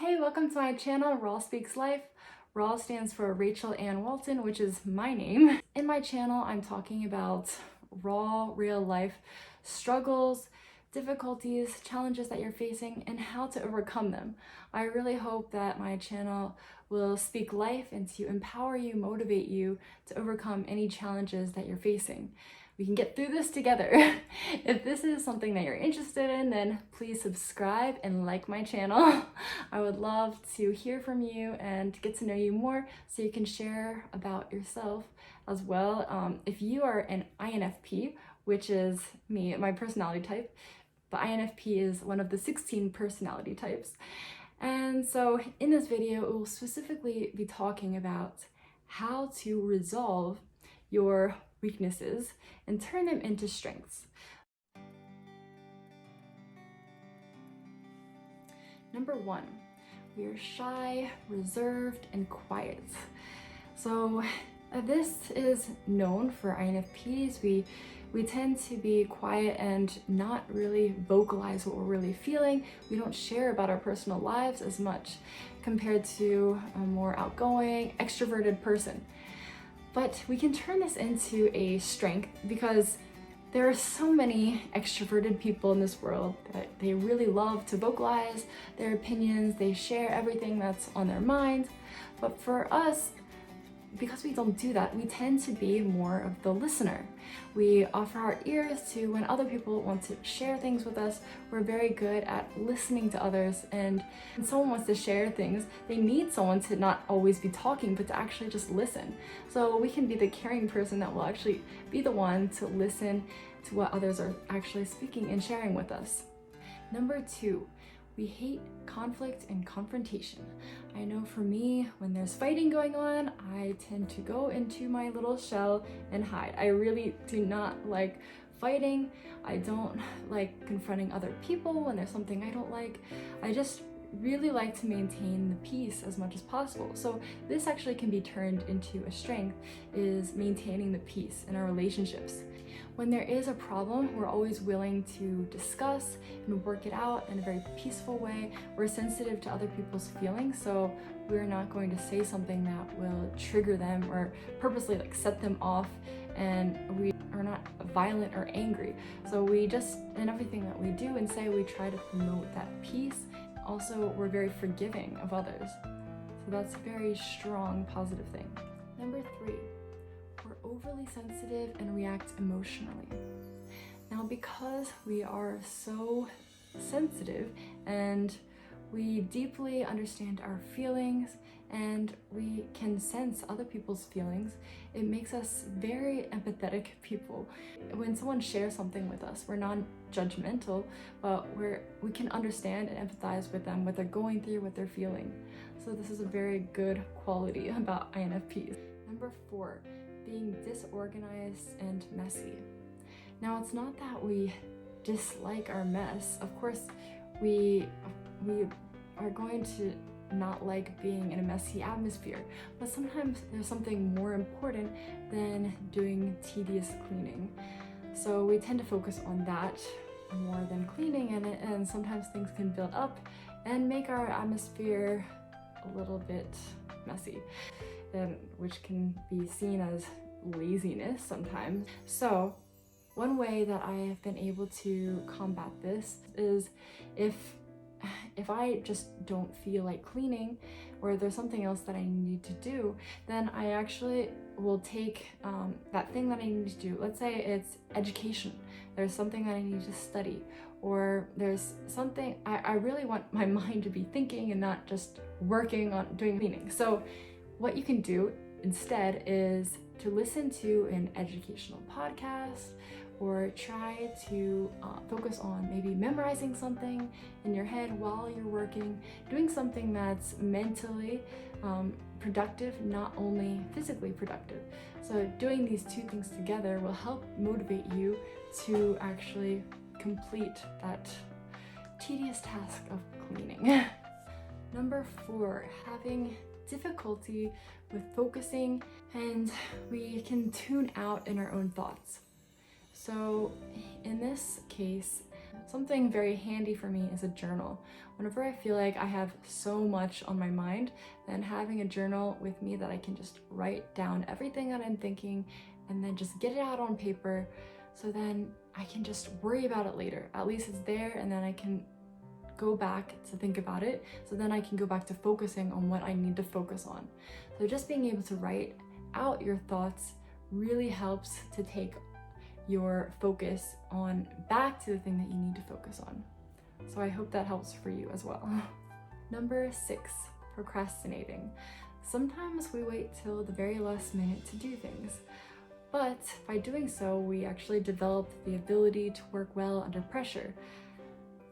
Hey, welcome to my channel, Raw Speaks Life. Raw stands for Rachel Ann Walten, which is my name. In my channel, I'm talking about raw, real life struggles, difficulties, challenges that you're facing, and how to overcome them. I really hope that my channel will speak life and to empower you, motivate you to overcome any challenges that you're facing. We can get through this together. If this is something that you're interested in, then please subscribe and like my channel. I would love to hear from you and get to know you more so you can share about yourself as well. If you are an INFP, which is me, my personality type, but INFP is one of the 16 personality types. And so in this video, it will specifically be talking about how to resolve your weaknesses and turn them into strengths. Number one, we are shy, reserved, and quiet. So this is known for INFPs. We tend to be quiet and not really vocalize what we're really feeling. We don't share about our personal lives as much compared to a more outgoing, extroverted person. But we can turn this into a strength because there are so many extroverted people in this world that they really love to vocalize their opinions, they share everything that's on their mind. But for us, because we don't do that, we tend to be more of the listener. We offer our ears to when other people want to share things with us. We're very good at listening to others, and when someone wants to share things, they need someone to not always be talking, but to actually just listen. So we can be the caring person that will actually be the one to listen to what others are actually speaking and sharing with us. Number two, we hate conflict and confrontation. I know for me, when there's fighting going on, I tend to go into my little shell and hide. I really do not like fighting. I don't like confronting other people when there's something I don't like. I just really like to maintain the peace as much as possible. So this actually can be turned into a strength, is maintaining the peace in our relationships. When there is a problem, we're always willing to discuss and work it out in a very peaceful way. We're sensitive to other people's feelings, so we're not going to say something that will trigger them or purposely set them off, and we are not violent or angry. So we just, in everything that we do and say, we try to promote that peace. Also, we're very forgiving of others. So that's a very strong, positive thing. Number three, we're overly sensitive and react emotionally. Now, because we are so sensitive and we deeply understand our feelings and we can sense other people's feelings, it makes us very empathetic people. When someone shares something with us, we're non-judgmental, but we can understand and empathize with them, what they're going through, what they're feeling. So this is a very good quality about INFPs. Number four, being disorganized and messy. Now, it's not that we dislike our mess. Of course, we are going to not like being in a messy atmosphere, but sometimes there's something more important than doing tedious cleaning. So we tend to focus on that more than cleaning, and sometimes things can build up and make our atmosphere a little bit messy, which can be seen as laziness sometimes. So one way that I have been able to combat this is if I just don't feel like cleaning, or there's something else that I need to do, then I actually will take that thing that I need to do. Let's say it's education. There's something that I need to study, or there's something I really want my mind to be thinking and not just working on doing cleaning. So what you can do instead is to listen to an educational podcast, or try to focus on maybe memorizing something in your head while you're working, doing something that's mentally productive, not only physically productive. So doing these two things together will help motivate you to actually complete that tedious task of cleaning. Number four, having difficulty with focusing, and we can tune out in our own thoughts. So in this case, Something very handy for me is a journal. Whenever I feel like I have so much on my mind, then having a journal with me that I can just write down everything that I'm thinking and then just get it out on paper, so then I can just worry about it later. At least it's there, and then I can go back to think about it, so then I can go back to focusing on what I need to focus on. So just being able to write out your thoughts really helps to take your focus on back to the thing that you need to focus on. So I hope that helps for you as well. Number 6, procrastinating. Sometimes we wait till the very last minute to do things, but by doing so, we actually develop the ability to work well under pressure.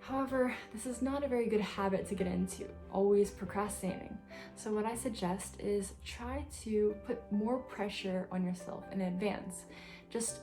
However, this is not a very good habit to get into, always procrastinating. So what I suggest is try to put more pressure on yourself in advance. Just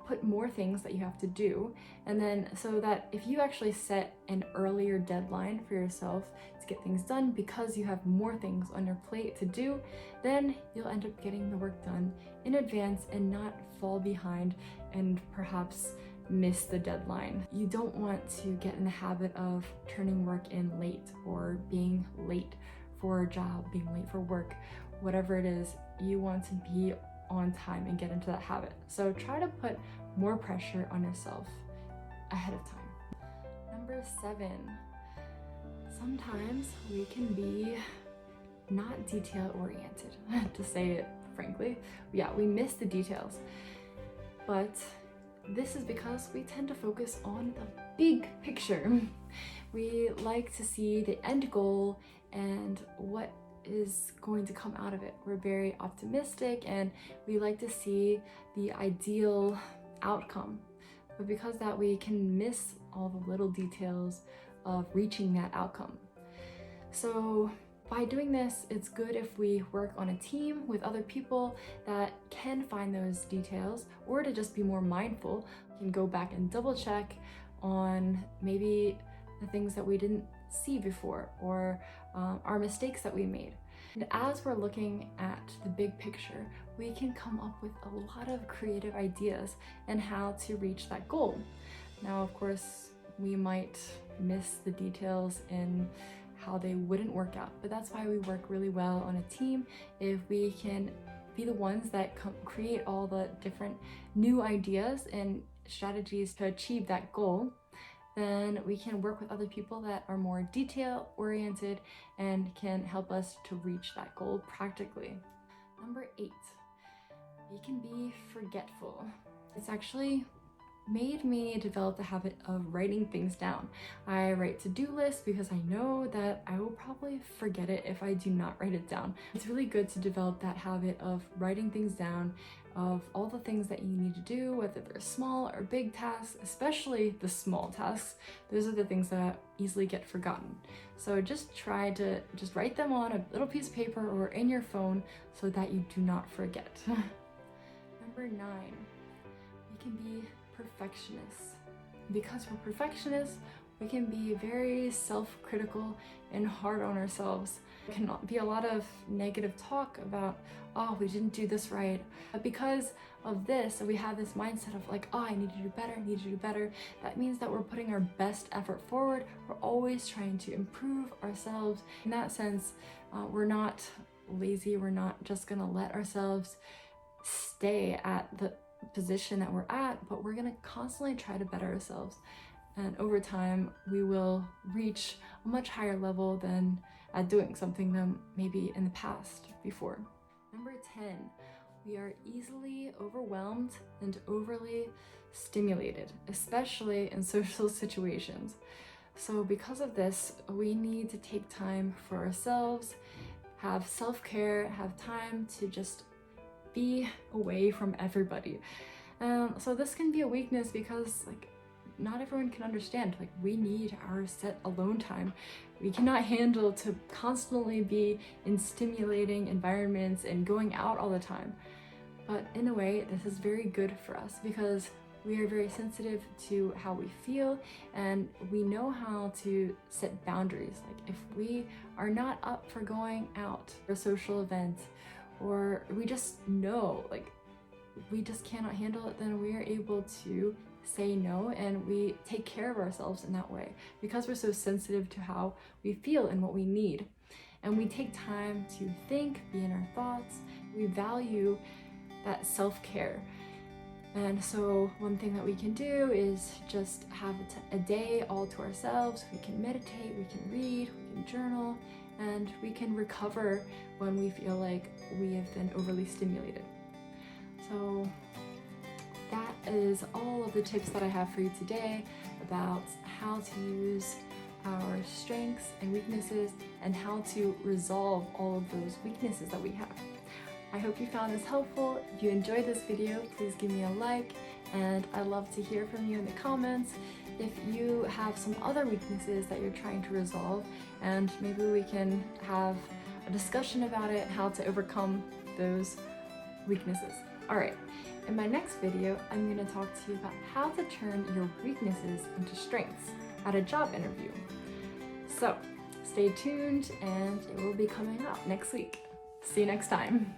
put more things that you have to do, and then so that if you actually set an earlier deadline for yourself to get things done because you have more things on your plate to do, then you'll end up getting the work done in advance and not fall behind and perhaps miss the deadline. You don't want to get in the habit of turning work in late or being late for a job, being late for work, whatever it is. You want to be on time and get into that habit. So try to put more pressure on yourself ahead of time. Number 7, sometimes we can be not detail oriented, to say it frankly. Yeah, we miss the details, but this is because we tend to focus on the big picture. We like to see the end goal and what is going to come out of it. We're very optimistic and we like to see the ideal outcome. But because that, we can miss all the little details of reaching that outcome. So by doing this, it's good if we work on a team with other people that can find those details, or to just be more mindful. We can go back and double check on maybe the things that we didn't see before, or our mistakes that we made. And as we're looking at the big picture, we can come up with a lot of creative ideas and how to reach that goal. Now, of course, we might miss the details in how they wouldn't work out, but that's why we work really well on a team. If we can be the ones that create all the different new ideas and strategies to achieve that goal, then we can work with other people that are more detail oriented and can help us to reach that goal practically. Number 8, we can be forgetful. It's actually made me develop the habit of writing things down. I write to-do lists because I know that I will probably forget it if I do not write it down. It's really good to develop that habit of writing things down, of all the things that you need to do, whether they're small or big tasks, especially the small tasks. Those are the things that easily get forgotten. So just try to just write them on a little piece of paper or in your phone so that you do not forget. Number 9, we can be perfectionists. Because we're perfectionists, we can be very self-critical and hard on ourselves. There can be a lot of negative talk about, oh, we didn't do this right. But because of this, we have this mindset of like, oh, I need to do better, I need to do better. That means that we're putting our best effort forward. We're always trying to improve ourselves. In that sense, we're not lazy. We're not just gonna let ourselves stay at the position that we're at, but we're gonna constantly try to better ourselves. And over time, we will reach a much higher level than at doing something than maybe in the past before. Number 10, we are easily overwhelmed and overly stimulated, especially in social situations. So because of this, we need to take time for ourselves, have self-care, have time to just be away from everybody. So this can be a weakness because not everyone can understand. We need our set alone time. We cannot handle to constantly be in stimulating environments and going out all the time. But in a way, this is very good for us because we are very sensitive to how we feel and we know how to set boundaries. If we are not up for going out for a social event, or we just know we just cannot handle it, then we are able to say no and we take care of ourselves in that way, because we're so sensitive to how we feel and what we need. And we take time to think, be in our thoughts. We value that self-care. And so one thing that we can do is just have a day all to ourselves. We can meditate, we can read, we can journal, and we can recover when we feel like we have been overly stimulated. So that is all of the tips that I have for you today about how to use our strengths and weaknesses and how to resolve all of those weaknesses that we have. I hope you found this helpful. If you enjoyed this video, please give me a like, and I'd love to hear from you in the comments if you have some other weaknesses that you're trying to resolve, and maybe we can have a discussion about it, how to overcome those weaknesses. All right, in my next video, I'm going to talk to you about how to turn your weaknesses into strengths at a job interview. So stay tuned, and it will be coming out next week. See you next time.